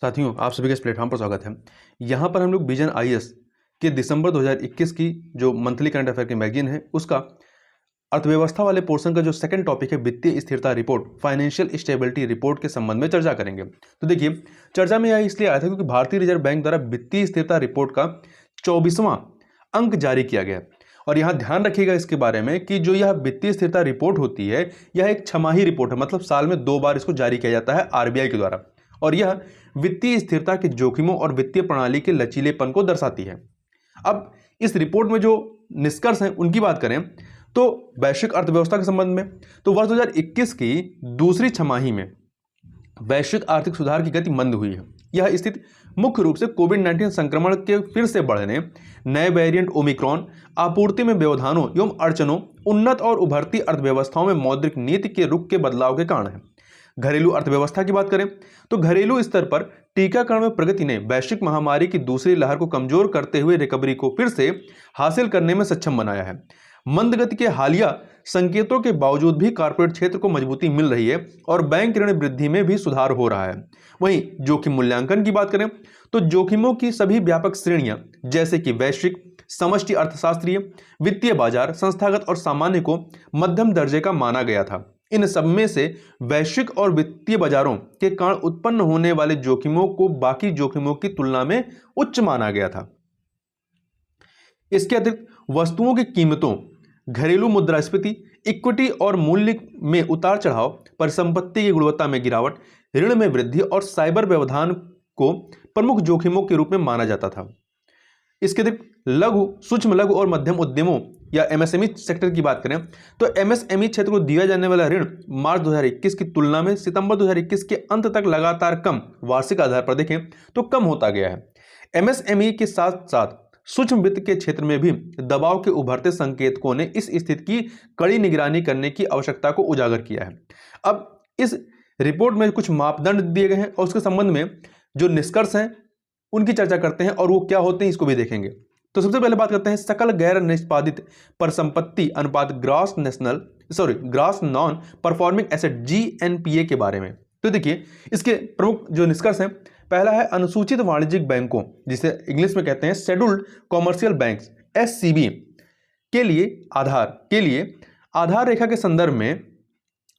साथियों, आप सभी का इस प्लेटफॉर्म पर स्वागत है। यहाँ पर हम लोग विजन आईएएस के दिसंबर 2021 की जो मंथली करंट अफेयर की मैगजीन है उसका अर्थव्यवस्था वाले पोर्शन का जो सेकंड टॉपिक है वित्तीय स्थिरता रिपोर्ट, फाइनेंशियल स्टेबिलिटी रिपोर्ट के संबंध में चर्चा करेंगे। तो देखिए, चर्चा में यह इसलिए आया था क्योंकि भारतीय रिजर्व बैंक द्वारा वित्तीय स्थिरता रिपोर्ट का 24वां अंक जारी किया गया। और यहाँ ध्यान रखिएगा इसके बारे में कि जो यह वित्तीय स्थिरता रिपोर्ट होती है यह एक छमाही रिपोर्ट है, मतलब साल में 2 बार इसको जारी किया जाता है आरबीआई के द्वारा। और यह वित्तीय स्थिरता के जोखिमों और वित्तीय प्रणाली के लचीलेपन को दर्शाती है। अब इस रिपोर्ट में जो निष्कर्ष हैं उनकी बात करें तो वैश्विक अर्थव्यवस्था के संबंध में तो वर्ष 2021 की दूसरी छमाही में वैश्विक आर्थिक सुधार की गति मंद हुई है। यह स्थिति मुख्य रूप से कोविड-19 संक्रमण के फिर से बढ़ने, नए वेरिएंट ओमिक्रॉन, आपूर्ति में व्यवधानों एवं अड़चनों, उन्नत और उभरती अर्थव्यवस्थाओं में मौद्रिक नीति के रुख के बदलाव के कारण है। घरेलू अर्थव्यवस्था की बात करें तो घरेलू स्तर पर टीकाकरण में प्रगति ने वैश्विक महामारी की दूसरी लहर को कमजोर करते हुए रिकवरी को फिर से हासिल करने में सक्षम बनाया है। मंद गति के हालिया संकेतों के बावजूद भी कॉर्पोरेट क्षेत्र को मजबूती मिल रही है और बैंक ऋण वृद्धि में भी सुधार हो रहा है। वहीं जोखिम मूल्यांकन की बात करें तो जोखिमों की सभी व्यापक श्रेणियां जैसे कि वैश्विक, समष्टि अर्थशास्त्रीय, वित्तीय बाजार, संस्थागत और सामान्य को मध्यम दर्जे का माना गया था। इन सब में से वैश्विक और वित्तीय बाजारों के कारण उत्पन्न होने वाले जोखिमों को बाकी जोखिमों की तुलना में उच्च माना गया था। इसके अतिरिक्त वस्तुओं की कीमतों, घरेलू मुद्रास्फीति, इक्विटी और मूल्य में उतार चढ़ाव, परिसंपत्ति की गुणवत्ता में गिरावट, ऋण में वृद्धि और साइबर व्यवधान को प्रमुख जोखिमों के रूप में माना जाता था। इसके अतिरिक्त लघु, सूक्ष्म लघु और मध्यम उद्यमों या एमएसएमई सेक्टर की बात करें तो एमएसएमई क्षेत्र को दिया जाने वाला ऋण मार्च 2021 की तुलना में सितंबर 2021 के अंत तक लगातार कम, वार्षिक आधार पर देखें तो कम होता गया है। एमएसएमई के साथ साथ सूक्ष्म वित्त के क्षेत्र में भी दबाव के उभरते संकेतकों ने इस स्थिति की कड़ी निगरानी करने की आवश्यकता को उजागर किया है। अब इस रिपोर्ट में कुछ मापदंड दिए गए हैं और उसके संबंध में जो निष्कर्ष हैं उनकी चर्चा करते हैं और वो क्या होते हैं इसको भी देखेंगे। तो सबसे पहले बात करते हैं सकल गैर निष्पादित परिसंपत्ति अनुपात, gross non performing asset GNPA के बारे में। तो देखिए, इसके प्रमुख जो निष्कर्ष हैं, पहला है अनुसूचित वाणिज्यिक बैंकों जिसे इंग्लिश में कहते हैं शेड्यूल्ड कॉमर्शियल बैंक्स एससीबी के लिए आधार रेखा के संदर्भ में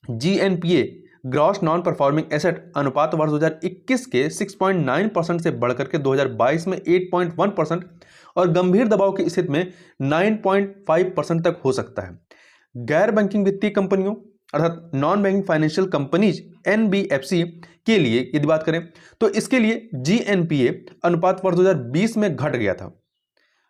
GNPA gross non performing asset अनुपात वर्ष 2021 के 6.9% से बढ़कर के 2022 में 8.1% और गंभीर दबाव की स्थिति में 9.5% तक हो सकता है। गैर बैंकिंग वित्तीय कंपनियों अर्थात non banking financial companies NBFC के लिए यदि बात करें तो इसके लिए जीएनपीए अनुपात वर्ष 2020 में घट गया था।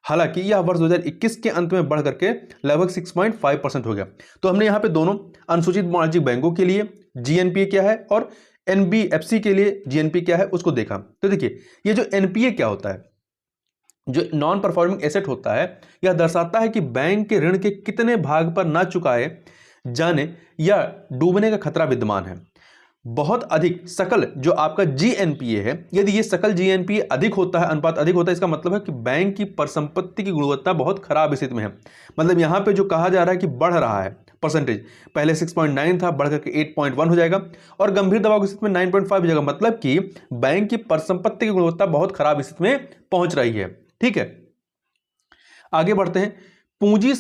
हालांकि यह वर्ष 2021 के अंत में बढ़ करके लगभग 6.5% हो गया। तो हमने यहाँ पे दोनों अनुसूचित वाणिज्यिक बैंकों के लिए जीएनपीए क्या है और एनबीएफसी के लिए जीएनपीए क्या है उसको देखा। तो देखिए, ये जो एनपीए क्या होता है, जो नॉन परफॉर्मिंग एसेट होता है, यह दर्शाता है कि बैंक के ऋण के कितने भाग पर ना चुकाए जाने या डूबने का खतरा विद्यमान है। बहुत अधिक सकल जो आपका जीएनपीए है, यदि ये सकल जीएनपीए अधिक होता है, अनुपात अधिक होता है, इसका मतलब है कि बैंक की परिसंपत्ति की गुणवत्ता बहुत खराब स्थिति में है। मतलब यहां पे जो कहा जा रहा है कि बढ़ रहा है परसेंटेज, पहले 6.9 था बढ़कर के 8.1 हो जाएगा और गंभीर दबाव की स्थिति में 9.5 हो जाएगा। मतलब कि बैंक की परिसंपत्ति की गुणवत्ता बहुत खराब स्थिति में पहुंच रही है। ठीक है, आगे बढ़ते हैं। पूंजी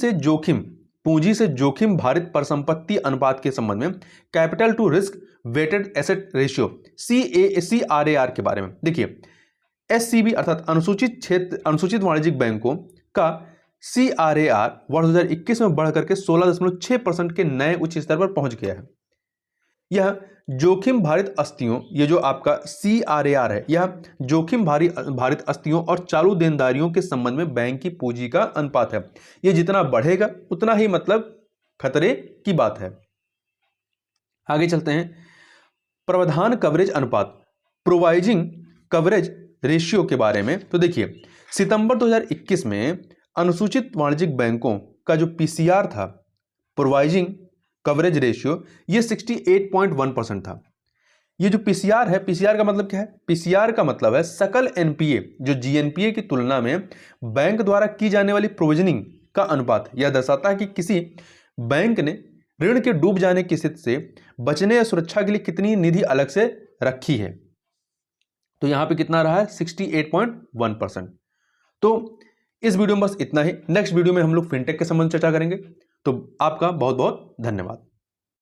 से जोखिम भारित परिसंपत्ति अनुपात के संबंध में capital to risk weighted asset ratio CRAR के बारे में देखिए, एससीबी अर्थात अनुसूचित वाणिज्यिक बैंकों का CRAR वर्ष 2021 में बढ़कर के 16.6% के नए उच्च स्तर पर पहुंच गया है। यह जोखिम भारित अस्तियों, ये जो आपका CRAR है, यह जोखिम भारित अस्तियों और चालू देनदारियों के संबंध में बैंक की पूंजी का अनुपात है। ये जितना बढ़ेगा उतना ही मतलब खतरे की बात है। आगे चलते हैं। प्रावधान कवरेज अनुपात, प्रोवाइजिंग कवरेज रेशियो के बारे में। तो देखिए, सितंबर 2021 में अनुसूचित वाणिज्यिक बैंकों का जो पीसीआर था, प्रोवाइजिंग कवरेज रेशियो, ये 68.1% था। ये जो पीसीआर है, पीसीआर का मतलब क्या है? पीसीआर का मतलब है सकल एनपीए जो जीएनपीए की तुलना में बैंक द्वारा की जाने वाली प्रोविजनिंग का अनुपात। यह दर्शाता है कि किसी बैंक ने ऋण के डूब जाने की स्थिति से बचने या सुरक्षा के लिए कितनी निधि अलग से रखी है। तो यहाँ पे कितना रहा है 68.1%। तो इस वीडियो में बस इतना ही। नेक्स्ट वीडियो में हम लोग फिनटेक के संबंध चर्चा करेंगे। तो आपका बहुत बहुत धन्यवाद।